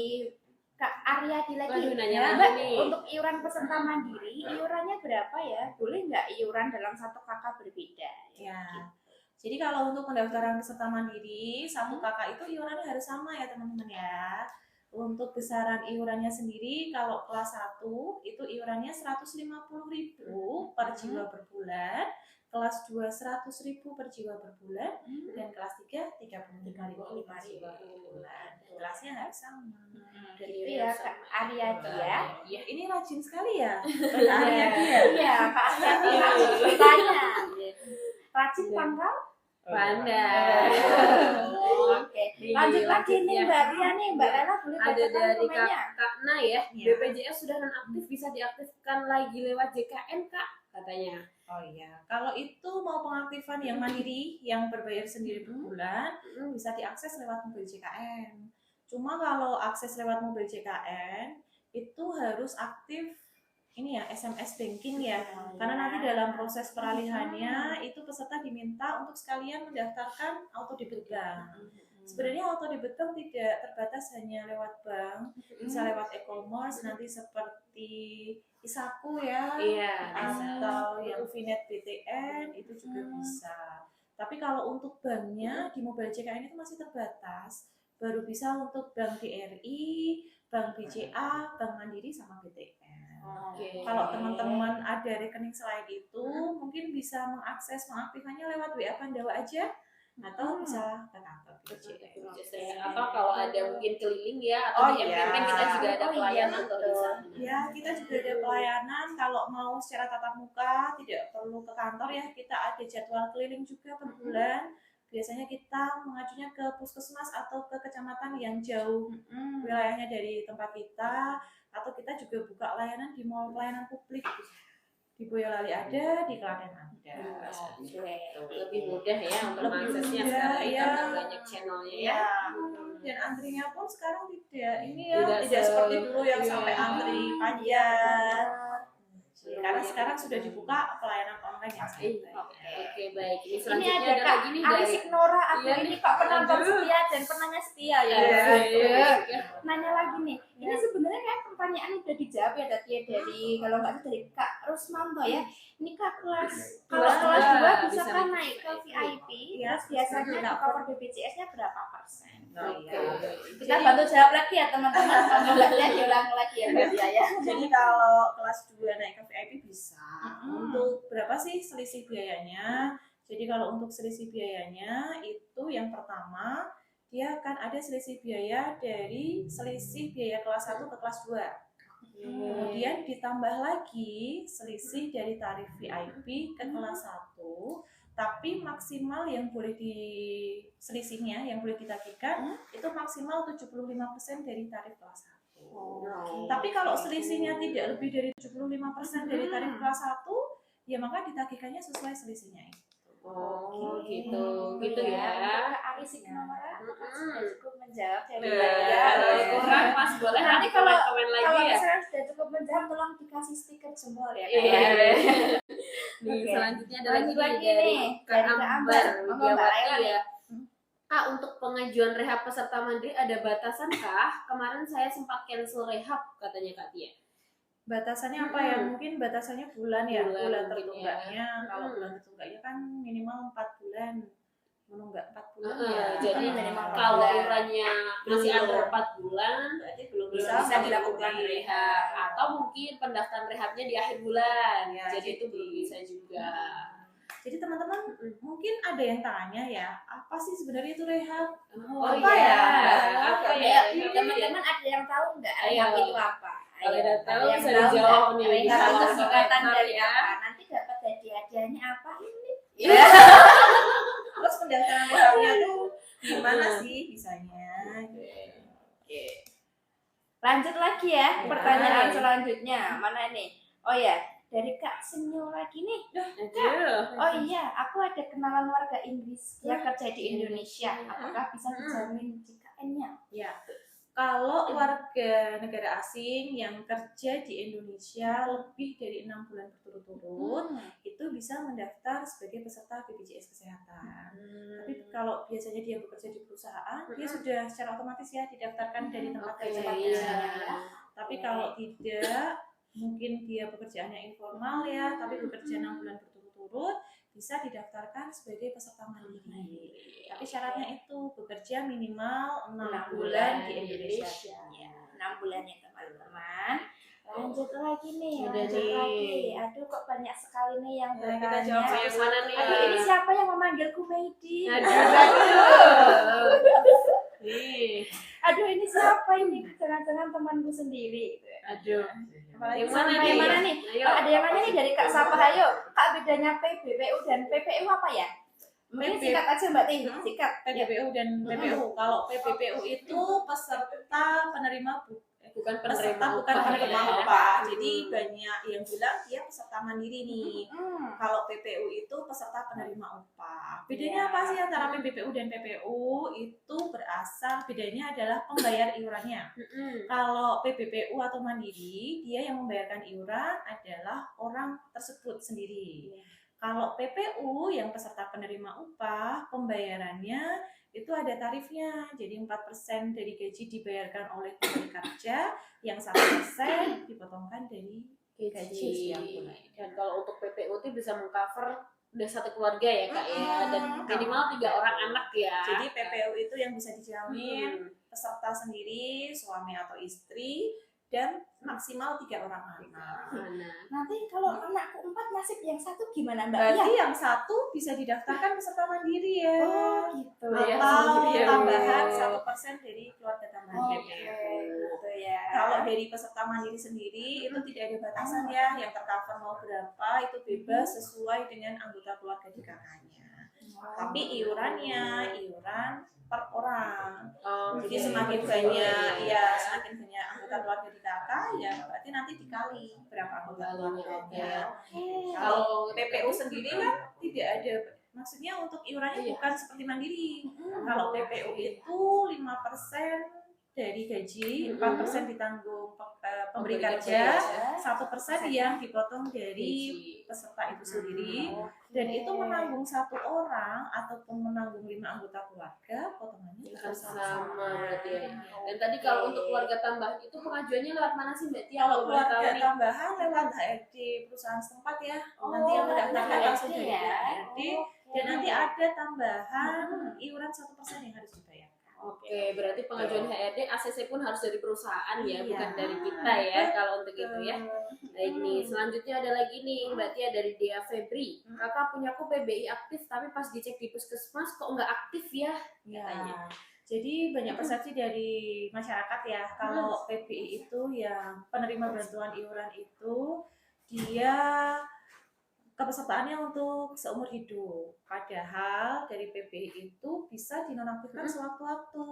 Kak Aryadi lagi. Waduh, nanya Ya, lagi Mbak, nih. untuk iuran peserta mandiri, iurannya berapa ya? Boleh nggak iuran dalam satu kakak berbeda? Ya. Jadi kalau untuk pendaftaran peserta mandiri, satu kakak itu iurannya harus sama ya teman-teman ya. Untuk besaran iurannya sendiri, kalau kelas 1 itu iurannya 150.000 per jiwa per bulan, kelas 2 100.000 per jiwa per bulan, dan kelas 3 33.000 per jiwa per bulan. Dan kelasnya harus sama. Gitu ya Kak Aryadi ya. Iya. Ini rajin sekali ya, Kak Aryadi ya. Iya, Kak Aryadi rajin bertanya. Rajin pangkal? Pandai. Oke. Lanjut lagi nih ya. Mbak Tia nih, Mbak Lela boleh Ada bacakan dari komennya? Kak Na ya, Iya. BPJS sudah nonaktif bisa diaktifkan lagi lewat JKN Kak katanya. Oh iya, kalau itu mau pengaktifan yang mandiri, yang berbayar sendiri per bulan, bisa diakses lewat mobil JKN. Cuma kalau akses lewat mobil JKN, itu harus aktif ini ya, SMS banking ya. Karena nanti dalam proses peralihannya, itu peserta diminta untuk sekalian mendaftarkan auto debit bank. Sebenarnya auto debit bank tidak terbatas hanya lewat bank, bisa lewat e-commerce nanti seperti Isaku ya, Iya, bisa. atau yang Vinet BTN itu juga bisa. Tapi kalau untuk banknya di Mobile JKN itu masih terbatas, baru bisa untuk Bank BRI, Bank BCA, Bank Mandiri sama BTN. Oke. Kalau teman-teman ada rekening selain itu, mungkin bisa mengakses mengaktifkannya lewat WA Pandawa aja, atau bisa ke kantor BCN. Apa kalau ada mungkin keliling ya Oh, atau di iya. MPM kita juga ada Oh, iya, pelayanan tuh di betul. sana. Ya, kita juga ada pelayanan. Kalau mau secara tatap muka, tidak perlu ke kantor ya. Kita ada jadwal keliling juga per bulan. Biasanya kita mengajunya ke puskesmas atau ke kecamatan yang jauh wilayahnya dari tempat kita. Atau kita juga buka layanan di mall pelayanan publik. Di Boyolali ada, di Klaten ada. Lebih mudah ya untuk Lebih mengaksesnya mudah, sekarang ya. karena banyak channelnya ya. Ya, dan antrinya pun sekarang ini ya Tidak tidak seperti dulu yang iya. sampai antri panjang. Karena sekarang sudah dibuka pelayanan online yang santai. Oke, baik. Ini Ini selanjutnya ada ada Kak lagi nih Aris dari Ignora, aku Iya ini nih. Kak penonton Aduh. setia dan penanya setia ya. Iya. Nanya lagi nih, ini sebenarnya kayak pertanyaan udah dijawab ya tadi ya dari kalau nggak salah dari Kak Rusmanto ya. Ini Kak kalau Kelas kelas dua 2 bisa bisa kan naik naik ke VIP, Iya. terus biasanya di cover BPJS-nya berapa persen? Oke. Kita bantu jawab lagi ya teman-teman, kalau nggak diulang lagi ya Mbak Dia ya. Jadi kalau kelas 2 naik ke VIP bisa. Untuk berapa sih selisih biayanya? Jadi kalau untuk selisih biayanya itu yang pertama dia akan ada selisih biaya dari selisih biaya kelas 1 ke kelas 2. Kemudian ditambah lagi selisih dari tarif VIP ke kelas 1, tapi maksimal yang boleh selisihnya yang boleh ditagihkan itu maksimal 75% dari tarif kelas 1. Tapi kalau selisihnya tidak lebih dari 75% dari tarif kelas 1, ya maka ditagihkannya sesuai selisihnya itu. Oh, gitu ya. Kak Aris Ignora sudah cukup menjawab ya Mbak Ya, Dia. kurang pas boleh Nanti komen kalau lagi ya. misalnya sudah cukup menjawab, tolong dikasih stiker jempol ya Kak. Iya. Nih, Oke. selanjutnya ada Lanjut lagi lagi dari nih, Kak dari Kak Ambar Ambar. Monggo, Mbak Widiawati Laila. ya. Kak, untuk pengajuan rehab peserta mandiri ada batasan kah? Kemarin saya sempat cancel rehab katanya Kak Tia. Batasannya apa ya? Mungkin batasannya bulan ya, Bulan bulan mungkin tertunggaknya. ya. Kalau bulan tertunggaknya kan minimal 4 bulan. Menunggak 4 bulan Heeh, ya. jadi minimal kalau bulan. iurannya masih Belum. under 4 bulan Berarti belum bisa bisa dilakukan mengikuti. rehab atau mungkin pendaftaran rehabnya di akhir bulan. Ya, jadi itu jadi- belum bisa juga. Jadi teman-teman mungkin ada yang tanya ya, apa sih sebenarnya itu rehab? Oh, Apa iya. ya? Apa Ya, ya? teman-teman ada yang tahu nggak Ayo. rehab itu apa? Kalau Ayo, udah ada tahu yang bisa tahu dijawab nggak? nih. Rehab Bisa itu langsung singkatan komentar dari ya. apa? Nanti dapat hadiahnya apa ini? Ya. Terus pendaftaran rehabnya tuh gimana sih bisanya? Oke. Lanjut lagi ya, Ya. pertanyaan selanjutnya. Mana ini? Oh ya, dari Kak Senyo lagi nih. Aduh. Oh iya, aku ada kenalan warga Inggris yang kerja di Indonesia. Apakah bisa dijamin JKN-nya? Ya. Kalau warga negara asing yang kerja di Indonesia lebih dari 6 bulan berturut-turut, itu bisa mendaftar sebagai peserta BPJS Kesehatan. Tapi kalau biasanya dia bekerja di perusahaan, dia sudah secara otomatis ya didaftarkan dari tempat Oke, kerja. iya. Tapi kalau tidak, mungkin dia pekerjaannya informal ya, tapi bekerja 6 bulan berturut-turut, bisa didaftarkan sebagai peserta mandiri. Tapi syaratnya itu bekerja minimal 6 bulan di Indonesia. 6 bulan ya teman-teman. Lanjut lagi nih, Udah lanjut nih. lagi. Aduh kok banyak sekali nih yang Ya, kita bertanya. jawab Yang mana nih? Aduh ini siapa yang memanggilku Meidi? Aduh. Nih. Aduh ini siapa ini? Jangan-jangan temanku sendiri. Aduh. Apalagi Yang mana Sampai nih? mana nih? Ayo. Oh, ada yang nanya nih dari Kak Sapahayo. Kak bedanya PBPU dan PPU apa ya? Mungkin PB. singkat aja Mbak Ting, singkat. Ya. PBPU dan PPU. Kalau PBPU itu peserta penerima Bukan peserta penerima bukan upah penerima ya. upah. Jadi banyak yang bilang dia peserta mandiri nih. Hmm. Kalau PPU itu peserta penerima upah. Ya. Bedanya apa sih antara PBPU dan PPU? Itu berasal bedanya adalah pembayar iurannya. Kalau PBPU atau mandiri, dia yang membayarkan iuran adalah orang tersebut sendiri. Kalau PPU yang peserta penerima upah, pembayarannya itu ada tarifnya. Jadi 4% dari gaji dibayarkan oleh pemberi kerja, yang 1% dipotongkan dari gaji setiap bulan. Dan kalau untuk PPUT bisa mengcover udah satu keluarga ya Kak ya, dan minimal 3 orang anak ya. Jadi PPU itu yang bisa dijamin Hmm. peserta sendiri, suami atau istri, dan maksimal 3 orang anak. Nah, Nanti kalau anakku 4 nasib yang satu gimana Mbak? Berarti Iya. yang satu bisa didaftarkan peserta mandiri ya. Oh gitu ya. Atau Iya. tambahan 1% dari keluarga tambahan Oke, PPU. gitu ya. Kalau dari peserta mandiri sendiri itu tidak ada batasan ya, yang tercover mau berapa itu bebas sesuai dengan anggota keluarga di kakaknya. Tapi iurannya iuran per orang. Jadi semakin banyak semakin banyak anggota keluarga di kakak ya berarti nanti dikali berapa anggota keluarganya. Kalau PPU sendiri kan tidak ada, maksudnya untuk iurannya Iya. bukan seperti mandiri. Kalau PPU itu 5% dari gaji, 4% ditanggung pemberi kerja, 1% yang dipotong dari peserta itu sendiri, dan itu menanggung 1 orang ataupun menanggung 5 anggota keluarga, potongannya akan sama. sama berarti ya. Dan tadi kalau untuk keluarga tambahan itu pengajuannya lewat mana sih Mbak Tia? Kalau Kalau boleh tahu keluarga nih. tambahan lewat HRD perusahaan setempat ya, nanti yang mendaftarkan HRD langsung dari ya. HRD, dan nanti ada tambahan iuran 1% yang harus dibayar. Oke, berarti pengajuan HRD ACC pun harus dari perusahaan ya, Iya. bukan dari kita ya kalau untuk itu ya. Baik nih, selanjutnya ada lagi nih Mbak Tia dari Dea Febri. Kakak punyaku PBI aktif tapi pas dicek di puskesmas kok nggak aktif ya? Ya, jadi banyak persepsi dari masyarakat ya kalau PBI itu yang penerima bantuan iuran itu dia kepesertaannya untuk seumur hidup. Padahal dari PBI itu bisa dinonaktifkan sewaktu-waktu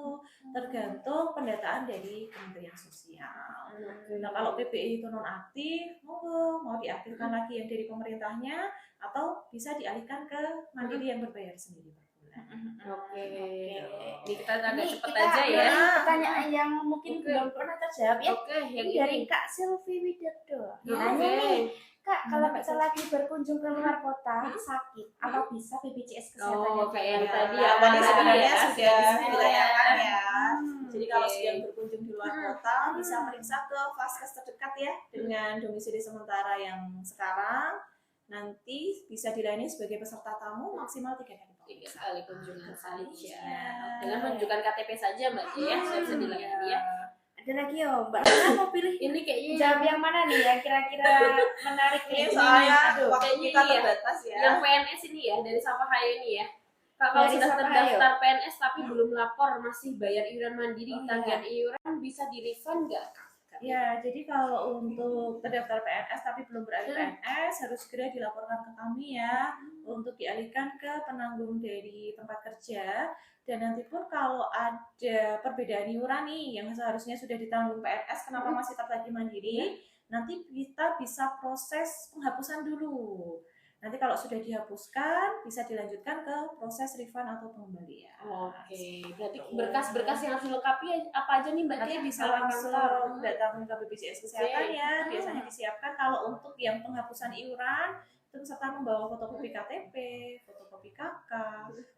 tergantung pendataan dari Kementerian Sosial. Nah kalau PBI itu nonaktif, mau diaktifkan lagi yang dari pemerintahnya atau bisa dialihkan ke mandiri yang berbayar sendiri per bulan. Oke. Ini kita agak Ini cepet kita aja ya. ada pertanyaan yang mungkin Oke. belum pernah terjawab ya. Oke, yang Ini dari ini. Kak Silvi Widodo. Oke. Nanya nih, Kak, kalau Kak kita Silvi. lagi berkunjung ke luar kota sakit, apa bisa BPJS kesehatannya? Oh, kayak yang Ya, tadi nah, tadi sebenarnya ya. sudah bisa dilayangkan ya. Jadi kalau Oke. sedang berkunjung di luar kota bisa meriksa ke vaskes terdekat ya dengan domisili sementara yang sekarang. Nanti bisa dilayani sebagai peserta tamu maksimal 3 hari. 3 kali kunjungan saja. Iya. Dengan menunjukkan KTP saja Mbak Tia ya, sudah bisa dilayani ya. Ada lagi ya, Mbak. Saya mau pilih Ini kayaknya jawab yang mana nih yang kira-kira menarik Ini nih? soalnya Aduh, waktu kayaknya kita iya. terbatas ya. yang PNS ini ya, dari Sapahayo ini ya. Kalau Dari sudah Sapahayo. terdaftar PNS tapi belum lapor, masih bayar iuran mandiri, Oh, tagihan iuran bisa di refund nggak? Ya, jadi kalau untuk terdaftar PNS tapi belum beralih PNS harus segera dilaporkan ke kami ya untuk dialihkan ke penanggung dari tempat kerja. Dan nanti pun kalau ada perbedaan iuran nih yang seharusnya sudah ditanggung PNS kenapa masih tertagih mandiri, nanti kita bisa proses penghapusan dulu. Nanti kalau sudah dihapuskan bisa dilanjutkan ke proses refund atau pengembalian. Oke, berarti berkas-berkas yang harus dilengkapi apa aja nih Mbak Nanti Tia? bisa Kalau langsung kantor? datang ke BPJS Kesehatan ya. Biasanya disiapkan kalau untuk yang penghapusan iuran itu peserta membawa fotokopi KTP, fotokopi KK,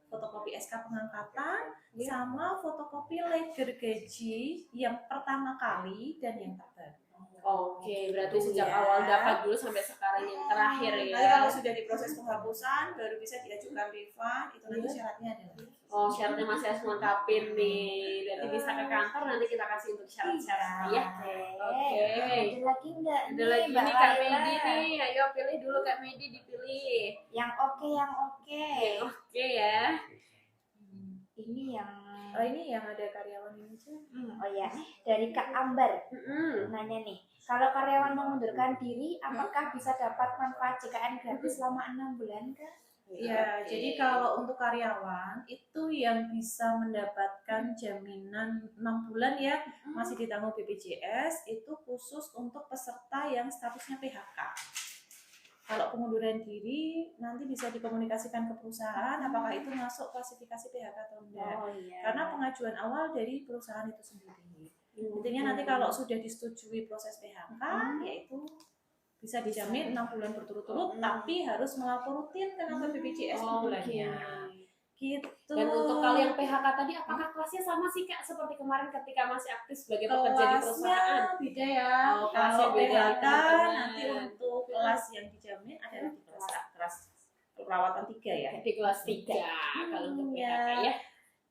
fotokopi SK pengangkatan, sama fotokopi ledger gaji yang pertama kali dan yang terbaru. Oke, berarti Gitu sejak ya. awal dapat dulu sampai sekarang yang terakhir ya. Nanti kalau sudah diproses penghapusan baru bisa diajukan refund, itu nanti syaratnya adalah Oh, syaratnya masih harus melengkapin nih. Berarti bisa ke kantor, nanti kita kasih untuk syarat-syaratnya ya. Oke. Ada lagi enggak? Ada lagi Mbak nih Kak Laila? Medi nih. Ayo pilih dulu Kak Medi, dipilih. Yang oke, yang oke. Oke ya. Ini yang oh ini yang ada karyawan ini aja. oh ya, dari Kak Ambar. Mm-mm. Nanya nih, kalau karyawan mengundurkan diri, apakah bisa dapat manfaat JKN gratis selama 6 bulan kah? Ya, jadi kalau untuk karyawan itu yang bisa mendapatkan jaminan 6 bulan ya masih ditanggung BPJS itu khusus untuk peserta yang statusnya PHK. Kalau pengunduran diri nanti bisa dikomunikasikan ke perusahaan apakah itu masuk klasifikasi PHK atau enggak. Iya. Karena pengajuan awal dari perusahaan itu sendiri. Intinya nanti kalau sudah disetujui proses PHK yaitu bisa dijamin 6 bulan berturut-turut tapi harus melapor rutin ke kantor BPJS per bulannya. Gitu. Dan untuk kalau yang PHK tadi, apakah kelasnya sama sih Kak seperti kemarin ketika masih aktif sebagai pekerja di perusahaan? Kelasnya beda ya. Oh, kelasnya Kalau beda, PHK teman-teman. nanti untuk kelas yang dijamin adalah di kelas perawatan 3 ya. Di kelas 3 kalau untuk PHK ya.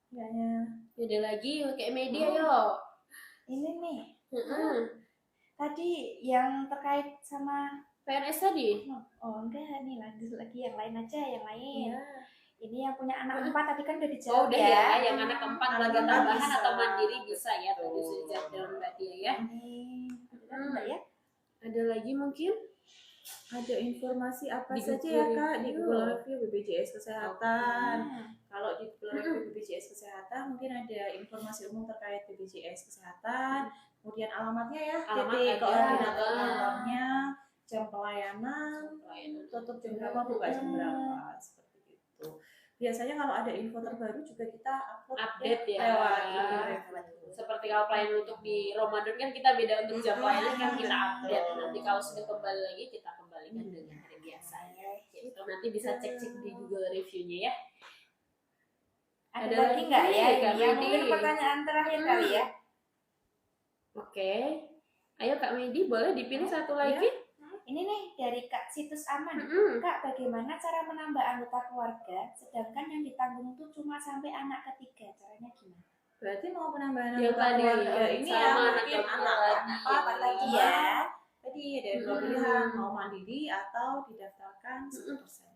Kayaknya. Ada lagi kayak media yuk. Ini nih, Heeh. tadi yang terkait sama PNS tadi. oh enggak nih lanjut lagi yang lain aja, yang lain. Iya. Ini yang punya anak 4 tadi kan udah Oh dijawab udah ya, yang anak keempat Anak belajar keempat tambahan bisa. atau mandiri bisa ya, tadi Betul. sudah dijawab dengan Mbak Tia ya. Ini ada Mbak ya? Ada lagi mungkin? Ada informasi apa Di saja Google ya Kak di Review. Google Review BPJS Kesehatan. Hmm. Kalau di Google Review BPJS Kesehatan mungkin ada informasi umum terkait BPJS Kesehatan, kemudian alamatnya ya, Alamat titik ada. koordinator Ah. kantornya, jam pelayanan, tutup jam berapa, buka jam berapa, seperti itu. Biasanya kalau ada info terbaru juga kita Update ya. lewat Google Review. Seperti kalau pelayanan untuk di Ramadan kan kita beda untuk jam pelayanan kan kita update. Nanti kalau sudah kembali lagi kita kembalikan dengan hari biasanya. Gitu. Nanti bisa cek-cek di Google Review-nya ya. Ada Ada lagi lagi nggak ya? Kak Ini Medi? mungkin pertanyaan terakhir kali ya. Oke. Ayo Kak Medi, boleh dipilih satu lagi? Ini nih dari Kak Situs Aman. Mm-mm. Kak, bagaimana cara menambah anggota keluarga sedangkan yang ditanggung tuh cuma sampai anak ketiga? Caranya gimana? Berarti mau penambahan Yang anggota tadi, keluarga ini sama ya anak mungkin keempat anak tadi, keempat yang tadi tadi. ya. Tadi ada dua Hmm. pilihan, mau mandiri atau didaftarkan 10%.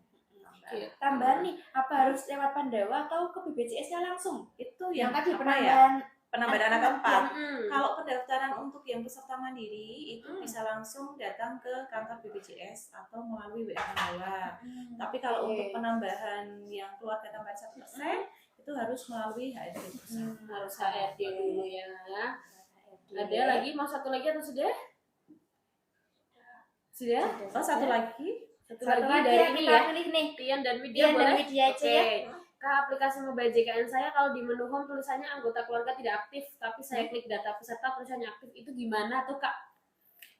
Oke. Tambahan nih, apa harus lewat Pandawa atau ke BPJS-nya langsung? Itu Yang yang tadi apa ya? penambahan Penambahan anak keempat. Mm-mm. Kalau pendaftaran untuk yang peserta mandiri itu Hmm. bisa langsung datang ke kantor BPJS atau melalui WA Pandawa. Hmm. Tapi kalau Oke. untuk penambahan yang keluarga tambahan 1% itu harus melalui HRD pusat. Harus HRD dulu ya. HRD. Ada lagi? Mau satu lagi atau sudah? Sudah? Oh, satu lagi. Satu Satu lagi lagi dari yang ini kita ya. pilih nih. Tian dan Widya Tian dan boleh? Widya aja Oke. ya. Kak, aplikasi mobile JKN saya kalau di menu home tulisannya anggota keluarga tidak aktif, tapi saya klik data peserta tulisannya aktif. Itu gimana tuh Kak?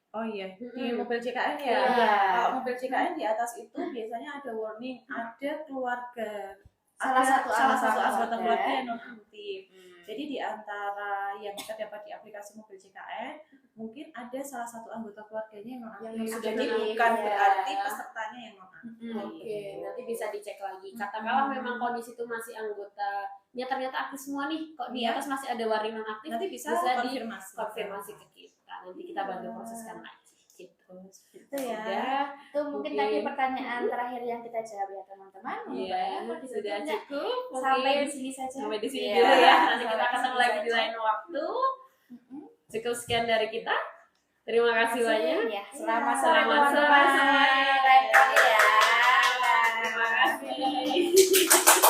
Oh iya, di Mm-mm. mobil JKN ya. Iya. Kalau mobil JKN di atas itu biasanya ada warning, ada keluarga, Salah satu anggota keluarga. keluarga yang non aktif. Jadi di antara yang terdapat di aplikasi mobil JKN, mungkin ada salah satu anggota keluarganya yang non aktif. Yang sudah Jadi non-aktif, bukan ya. berarti pesertanya yang non aktif. Oke, nanti bisa dicek lagi. Katakanlah memang kondisi itu masih anggotanya ternyata aktif semua nih, kok di Iya. atas masih ada warning non aktif, Nanti bisa konfirmasi ke kita. Nanti kita bantu proseskan lagi. Gitu. Itu ya. Udah. Itu mungkin Oke. tadi pertanyaan terakhir yang kita jawab ya teman-teman. Iya, Mudah-mudahan sudah tidak cukup. sampai Mungkin di sini saja. sampai di sini Iya, dulu ya. Nanti kita sampai ketemu sini lagi di saja. lain waktu. Mm-mm. Cukup sekian dari kita. Terima kasih banyak. Ya, selamat sore Selamat sore teman-teman. semuanya. Lain kali ya. Terima kasih.